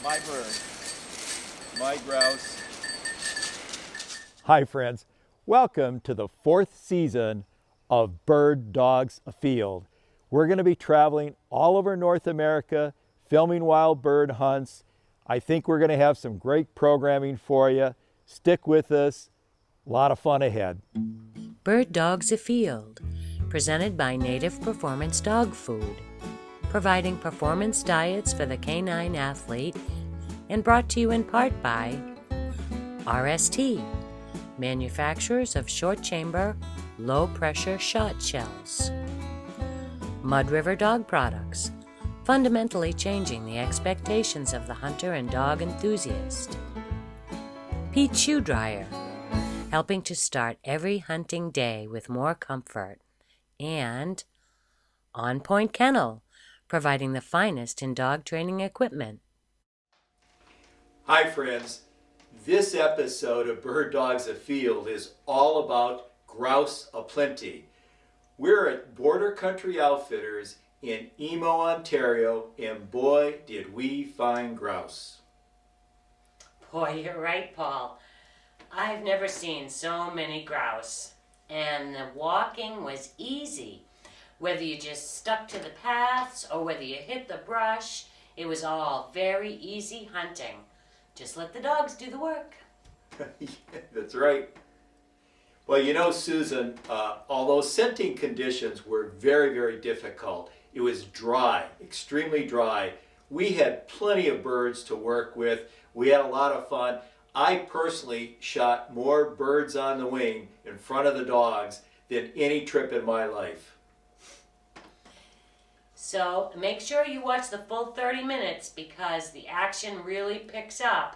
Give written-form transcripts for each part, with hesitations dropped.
My bird, my grouse. Hi friends, welcome to the 4th season of Bird Dogs Afield. We're going to be traveling all over North America, filming wild bird hunts. I think we're going to have some great programming for you. Stick with us, a lot of fun ahead. Bird Dogs Afield, presented by Native Performance Dog Food, providing performance diets for the canine athlete, and brought to you in part by RST, manufacturers of short chamber, low pressure shot shells. Mud River Dog Products, fundamentally changing the expectations of the hunter and dog enthusiast. Pete Shoe Dryer, helping to start every hunting day with more comfort. And On Point Kennel, providing the finest in dog training equipment. Hi friends, this episode of Bird Dogs Afield is all about grouse aplenty. We're at Border Country Outfitters in Emo, Ontario, and boy did we find grouse. Boy, you're right, Paul. I've never seen so many grouse, and the walking was easy. Whether you just stuck to the paths or whether you hit the brush, it was all very easy hunting. Just let the dogs do the work. Yeah, that's right. Well, you know, Susan, although scenting conditions were very, very difficult, it was dry, extremely dry. We had plenty of birds to work with. We had a lot of fun. I personally shot more birds on the wing in front of the dogs than any trip in my life. So make sure you watch the full 30 minutes because the action really picks up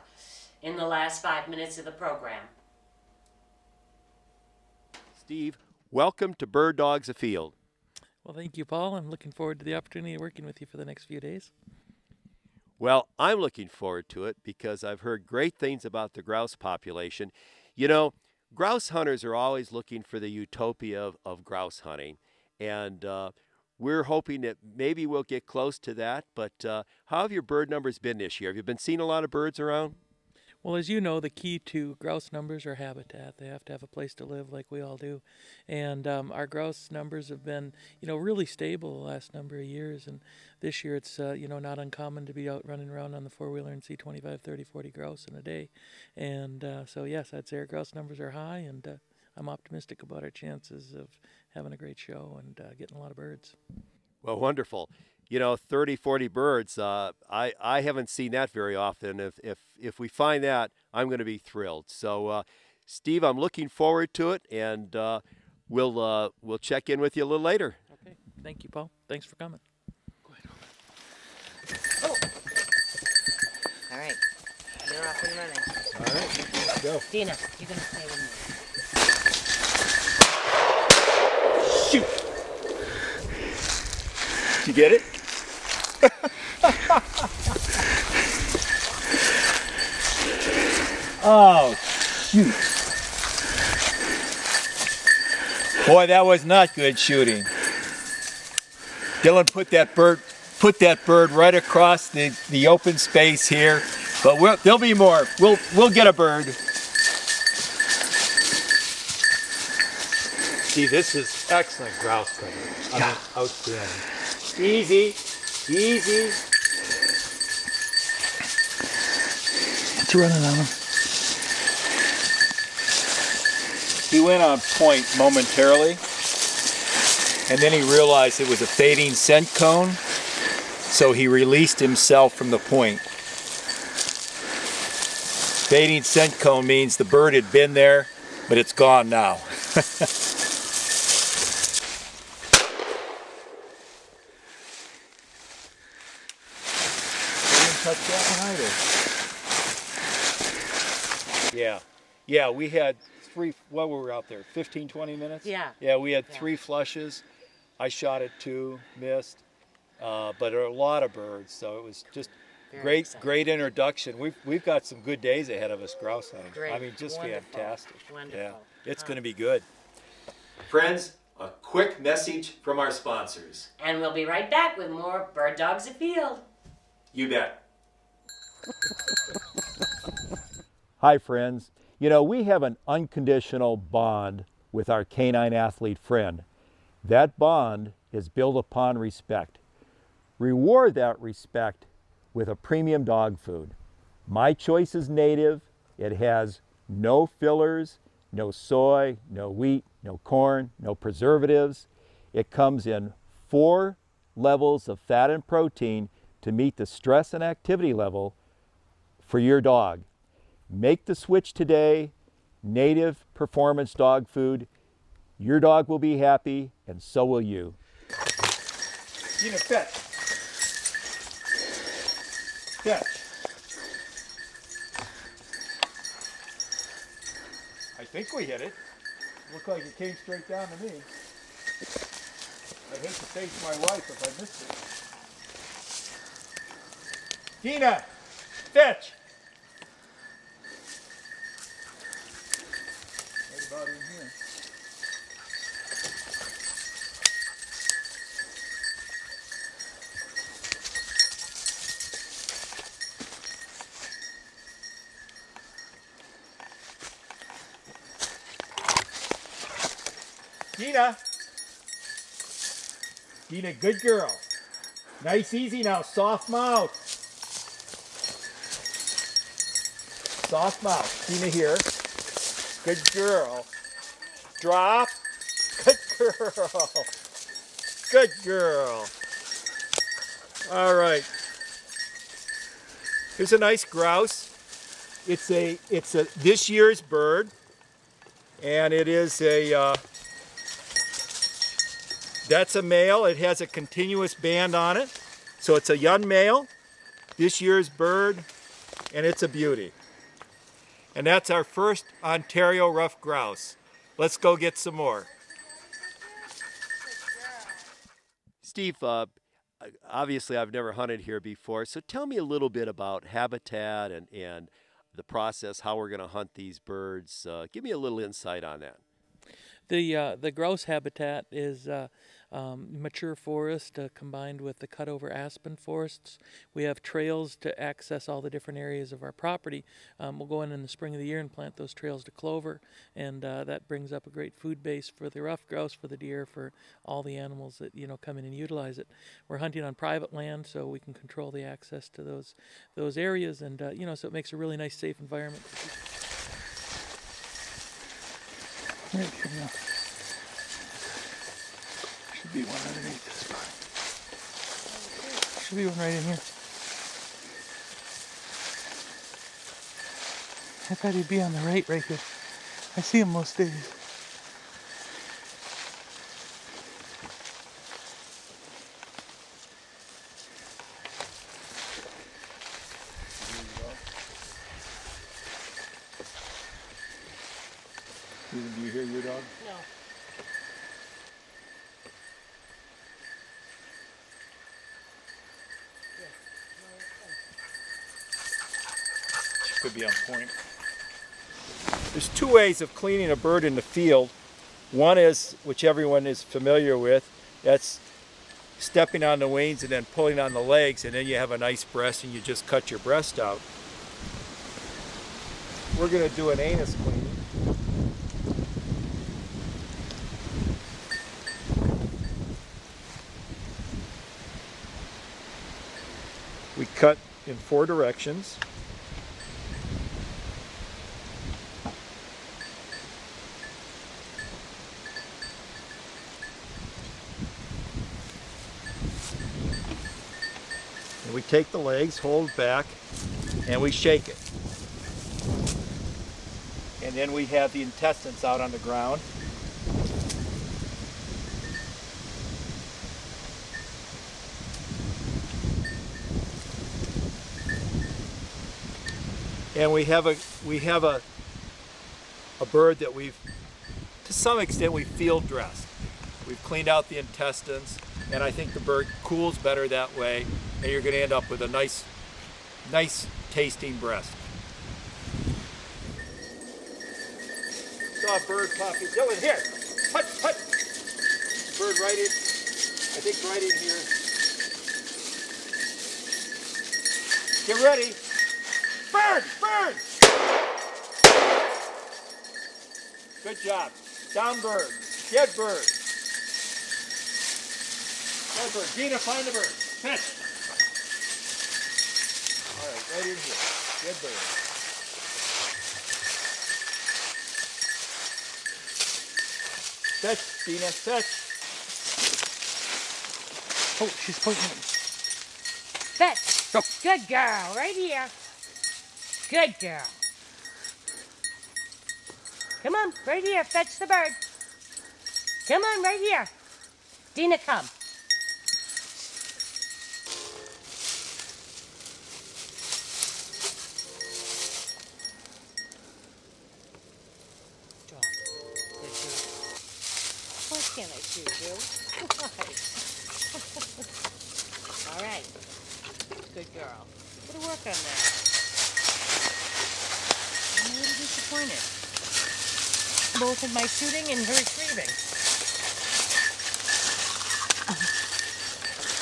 in the last 5 minutes of the program. Steve, welcome to Bird Dogs Afield. Well, thank you, Paul. I'm looking forward to the opportunity of working with you for the next few days. Well, I'm looking forward to it because I've heard great things about the grouse population. You know, grouse hunters are always looking for the utopia of grouse hunting, and we're hoping that maybe we'll get close to that. But how have your bird numbers been this year? Have you been seeing a lot of birds around? Well, as you know, the key to grouse numbers are habitat. They have to have a place to live like we all do. And our grouse numbers have been, really stable the last number of years. And this year it's, not uncommon to be out running around on the four-wheeler and see 25, 30, 40 grouse in a day. And so, yes, I'd say our grouse numbers are high, and I'm optimistic about our chances of having a great show and getting a lot of birds. Well, wonderful. 30, 40 birds, I haven't seen that very often. If we find that, I'm going to be thrilled. So, Steve, I'm looking forward to it, and we'll check in with you a little later. Okay. Thank you, Paul. Thanks for coming. Oh! All right. You're off and running. All right, let's go. Dina, you're going to stay with me. Shoot! Did you get it? Oh, shoot. Boy, that was not good shooting. Dillon put that bird right across the open space here. But there'll be more. We'll get a bird. See, this is excellent grouse cover. I mean, outstanding. Easy, easy. It's running on him. He went on point momentarily, and then he realized it was a fading scent cone, so he released himself from the point. Fading scent cone means the bird had been there, but it's gone now. Touch that one either. Yeah, we had what were we out there, 15, 20 minutes? Yeah. Yeah, we had 3 flushes. I shot at 2, missed, but there are a lot of birds, so it was just great introduction. We've got some good days ahead of us grouse hunting. Great. I mean, just Wonderful. fantastic. Wonderful. Yeah, it's going to be good. Friends, a quick message from our sponsors. And we'll be right back with more Bird Dogs Afield. You bet. Hi friends. You know, we have an unconditional bond with our canine athlete friend. That bond is built upon respect. Reward that respect with a premium dog food. My choice is native. It has no fillers, no soy, no wheat, no corn, no preservatives. It comes in 4 levels of fat and protein to meet the stress and activity level for your dog. Make the switch today. Native performance dog food. Your dog will be happy, and so will you. Gina, fetch. Fetch. I think we hit it. Looked like it came straight down to me. I'd hate to face my wife if I missed it. Gina, fetch. Right about in here. Gina. Gina, good girl. Nice, easy now. Soft mouth. Soft mouth. Gina here. Good girl. Drop. Good girl. Good girl. All right. Here's a nice grouse. It's a this year's bird, and it is a that's a male. It has a continuous band on it, so it's a young male, this year's bird, and it's a beauty. And that's our first Ontario rough grouse. Let's go get some more. Steve, obviously I've never hunted here before, so tell me a little bit about habitat and the process, how we're going to hunt these birds. Give me a little insight on that. The grouse habitat is mature forest combined with the cutover aspen forests. We have trails to access all the different areas of our property. We'll go in the spring of the year and plant those trails to clover, and that brings up a great food base for the rough grouse, for the deer, for all the animals that come in and utilize it. We're hunting on private land, so we can control the access to those areas, and so it makes a really nice, safe environment. Should be one underneath this spot. Should be one right in here. I thought he'd be on the right here. I see him most days. Do you hear your dog? No. Could be on point. There's 2 ways of cleaning a bird in the field. One is, which everyone is familiar with, that's stepping on the wings and then pulling on the legs, and then you have a nice breast and you just cut your breast out. We're going to do an anus cleaning. We cut in 4 directions. And we take the legs, hold back, and we shake it. And then we have the intestines out on the ground. And we have a bird that we've, to some extent, we field dressed. We've cleaned out the intestines, and I think the bird cools better that way, and you're going to end up with a nice tasting breast. Saw a bird popping. Dillon, here, hut. Bird right in, I think right in here. Get ready. Bird! Bird! Good job. Down bird. Dead bird. Dead bird. Gina, find the bird. Fish. All right, right in here. Dead bird. Fish, Gina, fish. Oh, she's pointing at me. Fetch. Go. Good girl. Right here. Good girl. Come on, right here. Fetch the bird. Come on, right here. Dina, come. Good girl. Why can't I shoot you? All right. Good girl. Gotta work on that. I'm a little disappointed. Both in my shooting and her retrieving.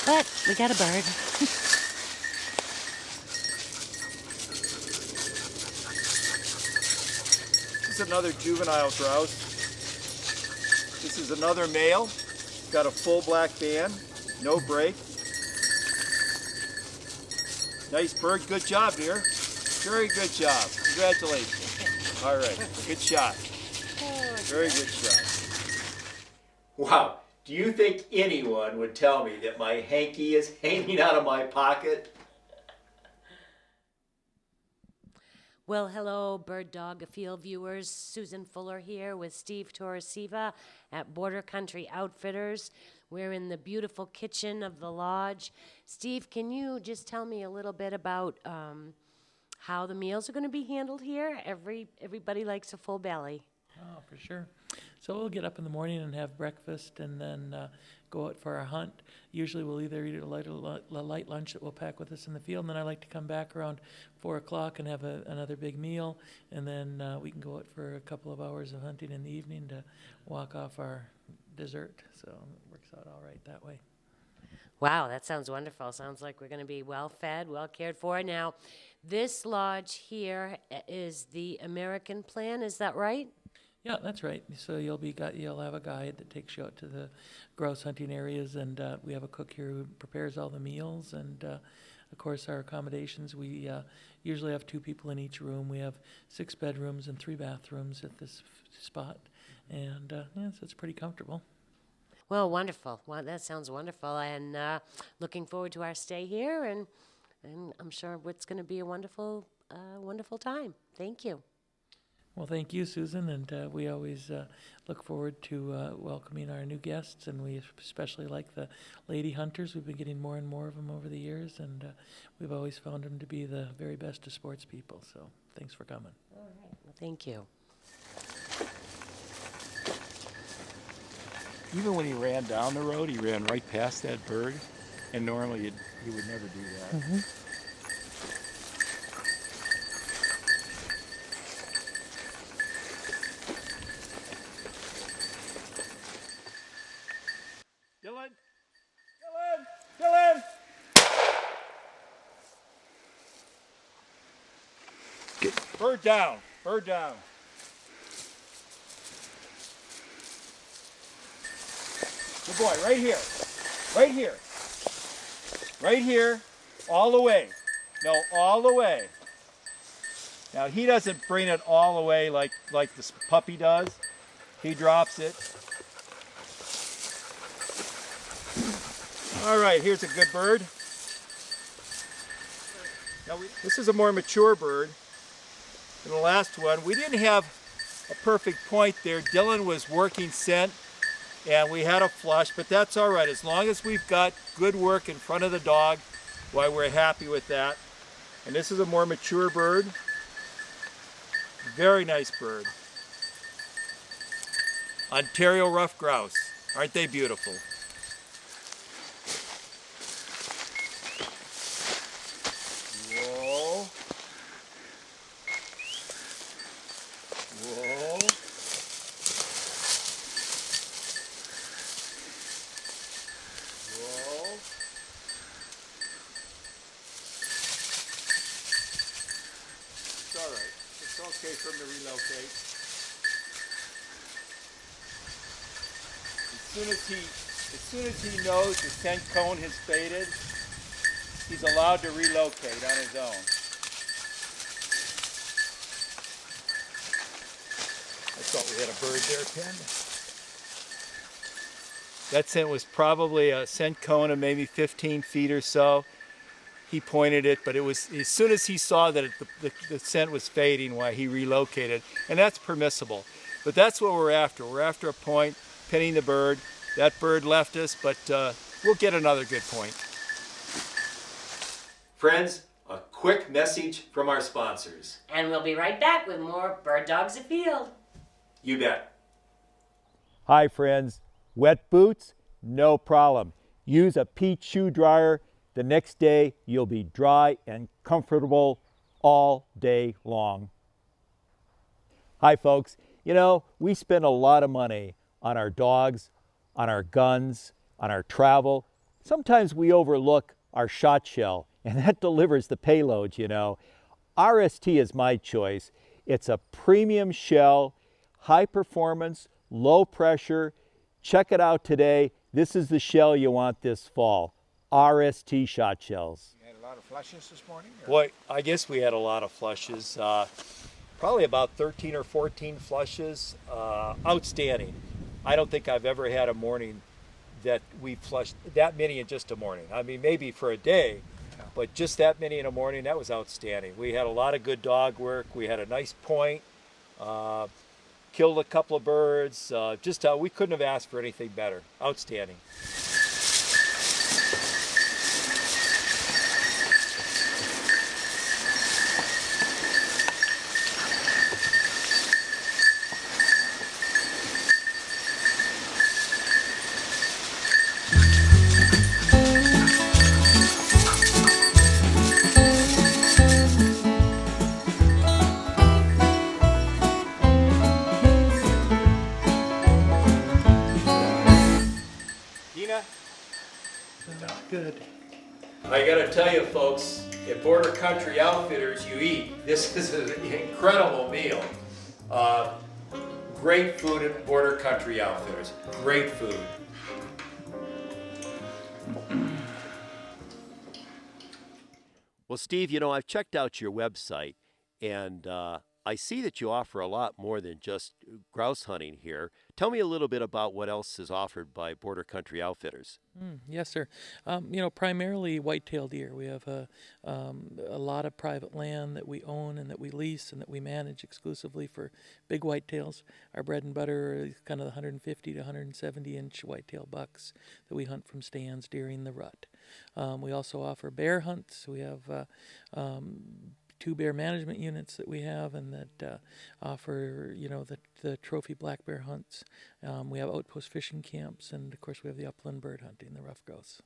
But we got a bird. This is another juvenile grouse. This is another male. Got a full black band, no break. Nice bird. Good job, dear. Very good job. Congratulations. All right. Good shot. Very good shot. Wow. Do you think anyone would tell me that my hanky is hanging out of my pocket? Well, hello, Bird Dog Afield viewers. Susan Fuller here with Steve Torresiva at Border Country Outfitters. We're in the beautiful kitchen of the lodge. Steve, can you just tell me a little bit about how the meals are going to be handled here? Everybody likes a full belly. Oh, for sure. So we'll get up in the morning and have breakfast and then go out for our hunt. Usually we'll either eat a light lunch that we'll pack with us in the field, and then I like to come back around 4 o'clock and have another big meal, and then we can go out for a couple of hours of hunting in the evening to walk off our dessert. So it works out all right that way. Wow, that sounds wonderful. Sounds like we're going to be well fed, well cared for. Now, this lodge here is the American plan, is that right? Yeah, that's right. So you'll have a guide that takes you out to the grouse hunting areas, and we have a cook here who prepares all the meals, and of course our accommodations. We usually have 2 people in each room. We have 6 bedrooms and 3 bathrooms at this spot, and so it's pretty comfortable. Well, wonderful. Well, that sounds wonderful, and looking forward to our stay here, and I'm sure it's going to be a wonderful time. Thank you. Well, thank you, Susan, and we always look forward to welcoming our new guests, and we especially like the lady hunters. We've been getting more and more of them over the years, and we've always found them to be the very best of sports people, so thanks for coming. All right. Well, thank you. Even when he ran down the road, he ran right past that bird, and normally he would never do that. Mm-hmm. Dillon! Dillon! Dillon! Bird down. Bird down. Good boy, right here. Right here. Right here. All the way. No, all the way. Now he doesn't bring it all the way like this puppy does. He drops it. All right, here's a good bird. Now this is a more mature bird than the last one. We didn't have a perfect point there. Dillon was working scent, and we had a flush, but that's all right. As long as we've got good work in front of the dog, why, we're happy with that. And this is a more mature bird. Very nice bird. Ontario rough grouse. Aren't they beautiful? Whoa. Whoa. Whoa. him to relocate. As soon as he knows the scent cone has faded, he's allowed to relocate on his own. I thought we had a bird there, Ken. That scent was probably a scent cone of maybe 15 feet or so. He pointed it, but it was as soon as he saw that the scent was fading, why he relocated, and that's permissible. But that's what we're after. We're after a point, pinning the bird. That bird left us, but we'll get another good point. Friends, a quick message from our sponsors. And we'll be right back with more Bird Dogs Afield. You bet. Hi friends, wet boots? No problem. Use a peach shoe dryer. The next day you'll be dry and comfortable all day long. Hi folks, you know, we spend a lot of money on our dogs, on our guns, on our travel. Sometimes we overlook our shot shell, and that delivers the payload, you know. RST is my choice. It's a premium shell, high performance, low pressure. Check it out today. This is the shell you want this fall. RST shot shells. You had a lot of flushes this morning? Or? Boy, I guess we had a lot of flushes. Probably about 13 or 14 flushes. Outstanding. I don't think I've ever had a morning that we flushed that many in just a morning. I mean, maybe for a day, but just that many in a morning, that was outstanding. We had a lot of good dog work. We had a nice point. Killed a couple of birds. We couldn't have asked for anything better. Outstanding. Good. I gotta tell you folks, at Border Country Outfitters you eat. This is an incredible meal. Great food at Border Country Outfitters. Great food. Well, Steve, you know, I've checked out your website, and I see that you offer a lot more than just grouse hunting here. Tell me a little bit about what else is offered by Border Country Outfitters. Yes, sir. You know, primarily white-tailed deer. We have a lot of private land that we own and that we lease and that we manage exclusively for big whitetails. Our bread and butter is kind of the 150 to 170 inch whitetail bucks that we hunt from stands during the rut. We also offer bear hunts. We have 2 bear management units that we have and that offer, you know, the trophy black bear hunts. We have outpost fishing camps, and of course we have the upland bird hunting, the rough grouse.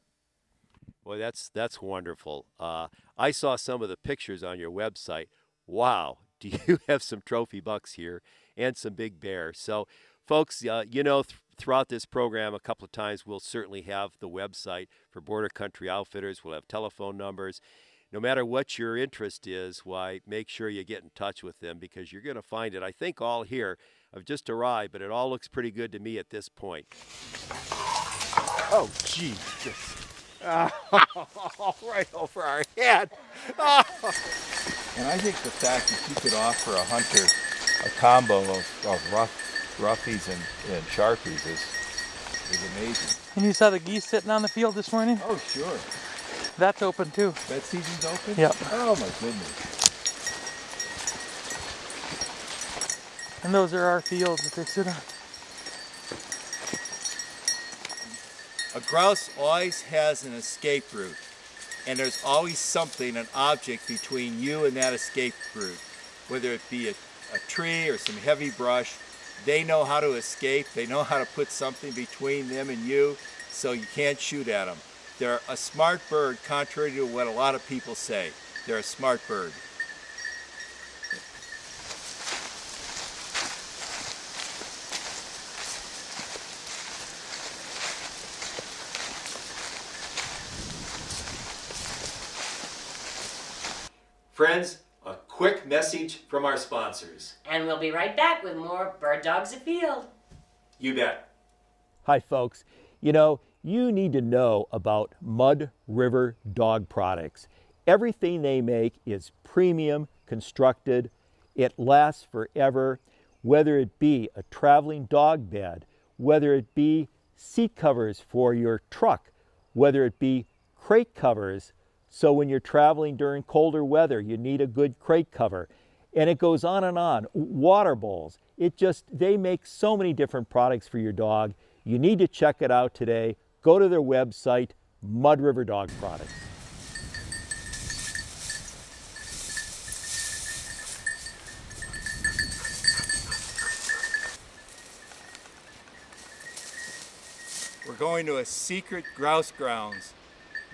Boy, that's wonderful. I saw some of the pictures on your website. Wow, do you have some trophy bucks here and some big bears? So, folks, you know, throughout this program a couple of times we'll certainly have the website for Border Country Outfitters. We'll have telephone numbers. No matter what your interest is, why, make sure you get in touch with them because you're going to find it. I think all here. I've just arrived, but it all looks pretty good to me at this point. Oh, Jesus. Right over our head. And I think the fact that you could offer a hunter a combo of roughies and sharpies is amazing. And you saw the geese sitting on the field this morning? Oh, sure. That's open too. That season's open? Yep. Oh, my goodness. And those are our fields that they sit on. A grouse always has an escape route, and there's always something, an object between you and that escape route, whether it be a tree or some heavy brush. They know how to escape. They know how to put something between them and you so you can't shoot at them. They're a smart bird, contrary to what a lot of people say. They're a smart bird. Friends, a quick message from our sponsors. And we'll be right back with more Bird Dogs Afield. You bet. Hi, folks. You know, you need to know about Mud River Dog Products. Everything they make is premium constructed. It lasts forever, whether it be a traveling dog bed, whether it be seat covers for your truck, whether it be crate covers. So when you're traveling during colder weather, you need a good crate cover. And it goes on and on. Water bowls. They make so many different products for your dog. You need to check it out today. Go to their website, Mud River Dog Products. We're going to a secret grouse grounds,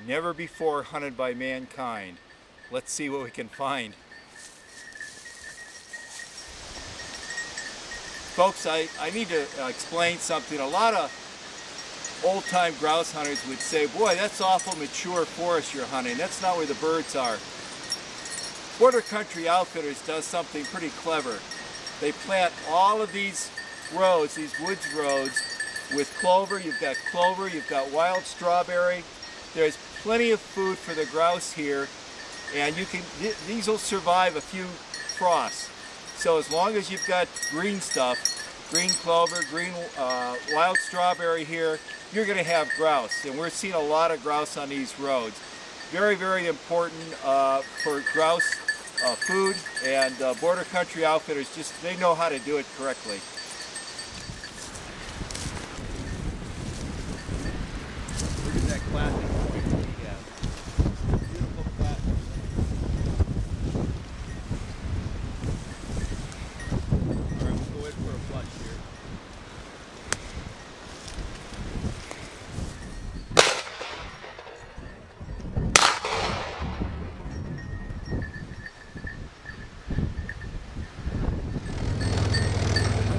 never before hunted by mankind. Let's see what we can find. Folks, I need to explain something. A lot of old-time grouse hunters would say, boy, that's awful mature forest you're hunting. That's not where the birds are. Border Country Outfitters does something pretty clever. They plant all of these roads, these woods roads, with clover. You've got wild strawberry. There's plenty of food for the grouse here, and these will survive a few frosts. So as long as you've got green stuff, green clover, green wild strawberry here, you're going to have grouse. And we're seeing a lot of grouse on these roads. Very, very important for grouse food, and Border Country Outfitters, they know how to do it correctly. Look at that classic picture we have. Beautiful classic. All right, we'll go in for a flush here.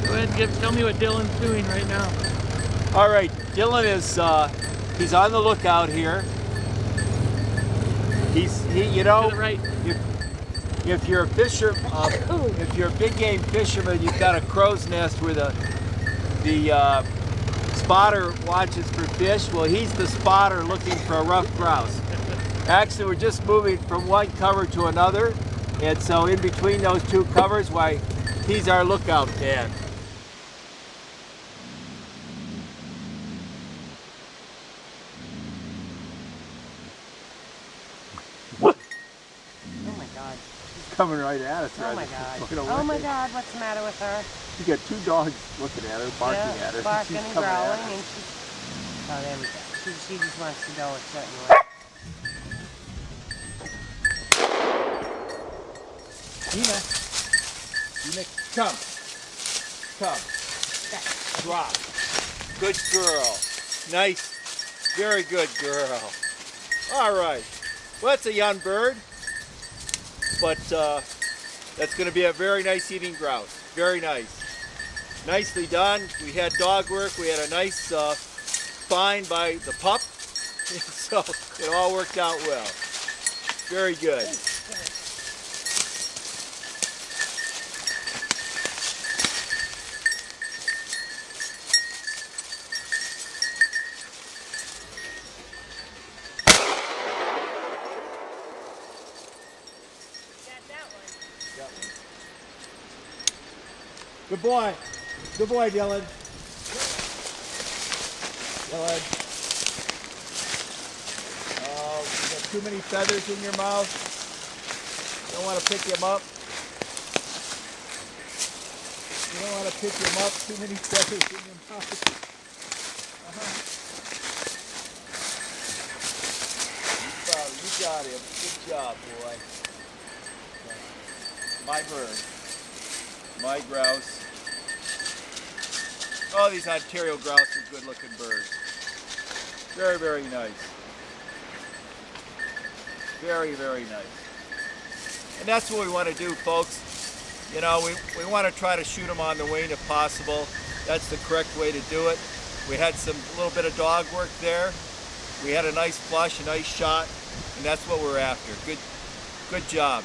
Go ahead and tell me what Dillon's doing right now. All right, Dillon is he's on the lookout here. You know, To the right. if you're a if you're a big game fisherman, you've got a crow's nest where the spotter watches for fish. Well, he's the spotter looking for a rough grouse. Actually, we're just moving from one cover to another, and so in between those two covers, why, he's our lookout man. Oh my God. Coming right at us. Oh my God. Oh my God, what's the matter with her? You got two dogs looking at her, barking Yeah, at her. barking She's and coming at growling, us. and she's... Oh, there we go. She just wants to go a certain way. Nina, come. Drop. Good girl. Nice. Very good girl. All right. Well, that's a young bird, but that's going to be a very nice eating grouse. Very nice. Nicely done. We had dog work. We had a nice find by the pup, so it all worked out well. Very good. Good boy. Good boy, Dillon. Dillon. Oh, you got too many feathers in your mouth. Don't want to pick him up. You don't want to pick him up. Too many feathers in your mouth. You got him. Good job, boy. My bird. My grouse. Oh, these Ontario grouse are good looking birds. Very, very nice. Very, very nice. And that's what we want to do, folks. You know, we want to try to shoot them on the wing if possible. That's the correct way to do it. We had a little bit of dog work there. We had a nice flush, a nice shot, and that's what we're after. Good job.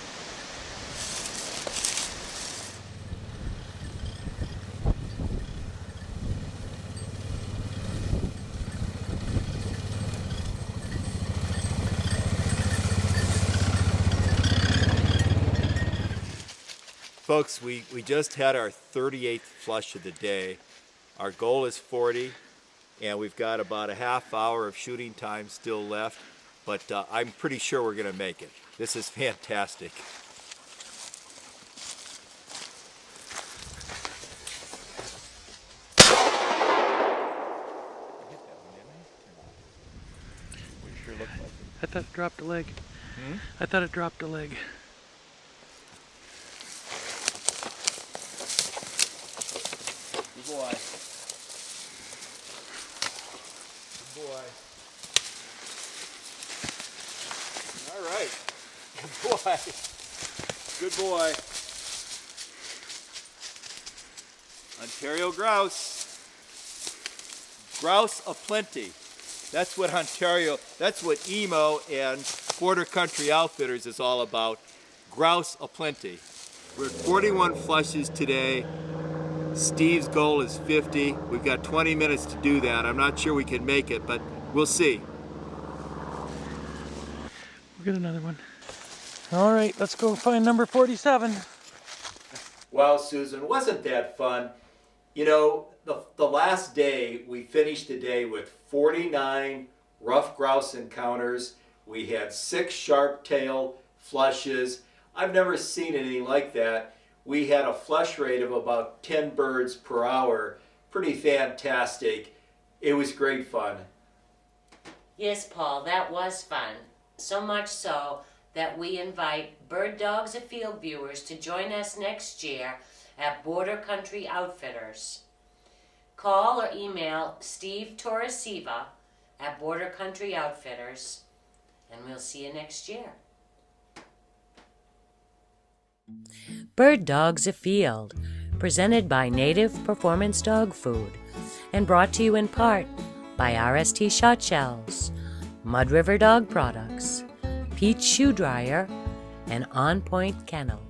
Folks, we just had our 38th flush of the day. Our goal is 40, and we've got about a half hour of shooting time still left, but I'm pretty sure we're going to make it. This is fantastic. I thought it dropped a leg. I thought it dropped a leg. Good boy. Good boy. All right. Good boy. Good boy. Ontario grouse. Grouse aplenty. That's what Ontario, that's what EMO and Border Country Outfitters is all about. Grouse aplenty. We're at 41 flushes today. Steve's goal is 50. We've got 20 minutes to do that. I'm not sure we can make it, but we'll see. We'll get another one. All right, let's go find number 47. Well, Susan, wasn't that fun? You know, the last day, we finished the day with 49 rough grouse encounters. We had 6 sharptail flushes. I've never seen anything like that. We had a flush rate of about 10 birds per hour. Pretty fantastic. It was great fun. Yes, Paul, that was fun. So much so that we invite Bird Dogs Afield viewers to join us next year at Border Country Outfitters. Call or email Steve Torresiva at Border Country Outfitters, and we'll see you next year. Bird Dogs Afield, presented by Native Performance Dog Food, and brought to you in part by RST Shot Shells, Mud River Dog Products, Peach Shoe Dryer, and On Point Kennel.